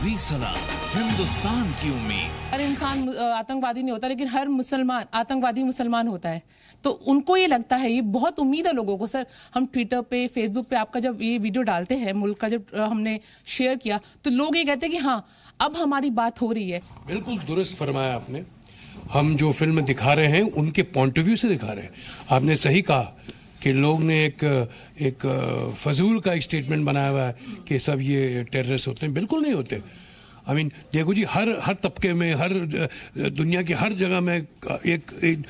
जी सलाम, हिंदुस्तान की उम्मीद। हर इंसान आतंकवादी नहीं होता, लेकिन हर मुसलमान आतंकवादी मुसलमान होता है। तो उनको ये लगता है, ये बहुत उम्मीद है लोगों को। सर, हम ट्विटर पे, फेसबुक पे आपका जब ये वीडियो डालते हैं, मुल्क का जब हमने शेयर किया, तो लोग ये कहते हैं कि हाँ, अब हमारी बात हो रही है। बिल्कुल दुरुस्त फरमाया आपने। हम जो फिल्म दिखा रहे हैं उनके पॉइंट ऑफ व्यू से दिखा रहे हैं। आपने सही कहा कि लोग ने एक फजूल का एक स्टेटमेंट बनाया हुआ है कि सब ये टेररिस्ट होते हैं। बिल्कुल नहीं होते। आई मीन देखो जी, हर तबके में, हर दुनिया की हर जगह में एक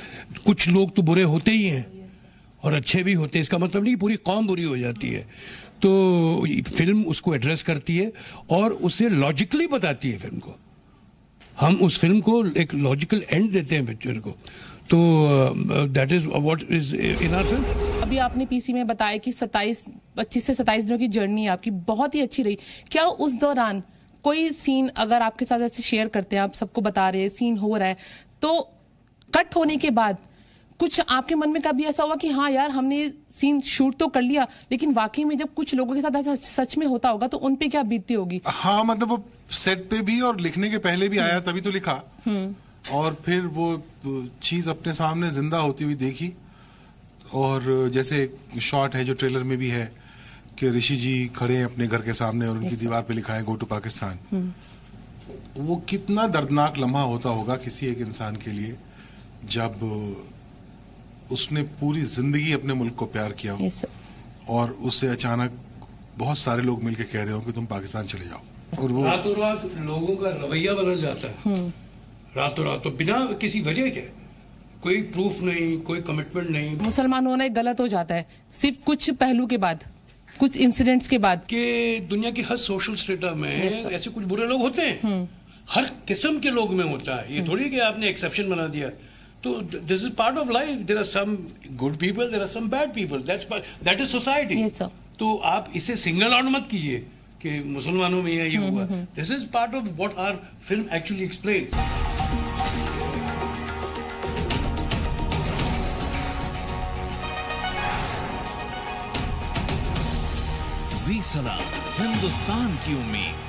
कुछ लोग तो बुरे होते ही हैं और अच्छे भी होते हैं। इसका मतलब नहीं पूरी कौम बुरी हो जाती है। तो फिल्म उसको एड्रेस करती है और उसे लॉजिकली बताती है फिल्म को। हम उस फिल्म को एक लॉजिकल एंड देते हैं पिक्चर को। तो that is what is in our film. अभी आपने पीसी में बताया कि 25 से 27 दिनों की जर्नी आपकी बहुत ही अच्छी रही। क्या उस दौरान कोई सीन अगर आपके साथ ऐसे शेयर करते हैं, आप सबको बता रहे हैं, सीन हो रहा है, तो कट होने के बाद कुछ आपके मन में कभी ऐसा हुआ कि हाँ यार, हमने सीन शूट तो कर लिया, लेकिन वाकई में जब कुछ लोगों के साथ ऐसा सच में होता होगा तो उन पे क्या बीतती होगी? हाँ, मतलब वो सेट पे भी और लिखने के पहले भी आया, तभी तो लिखा। और फिर वो चीज अपने सामने जिंदा होती हुई देखी। और जैसे शॉट है जो ट्रेलर में भी है कि ऋषि जी खड़े हैं अपने घर के सामने और उनकी दीवार पे लिखा है गो टू पाकिस्तान। वो कितना दर्दनाक लम्हा होता होगा किसी एक इंसान के लिए जब उसने पूरी जिंदगी अपने मुल्क को प्यार किया और उससे अचानक बहुत सारे लोग मिलके कह रहे हो कि तुम पाकिस्तान चले जाओ। और वो रातों रात लोगों का रवैया बदल जाता है। रातों रात, तो बिना किसी वजह के, कोई प्रूफ नहीं, कोई कमिटमेंट नहीं। मुसलमान होना गलत हो जाता है सिर्फ कुछ पहलू के बाद, कुछ इंसिडेंट्स के बाद। कि दुनिया की हर सोशल स्टेटा में ऐसे कुछ बुरे लोग होते हैं। हर किस्म के लोग में होता है। ये थोड़ी कि आपने एक्सेप्शन बना दिया। तो this is part of life. There are some good people, there are some bad people. That is society. तो आप इसे सिंगल आउट मत कीजिए कि मुसलमानों में ये हुआ। This is part of what our film actually explain. जी सलाम, हिंदुस्तान की उम्मीद।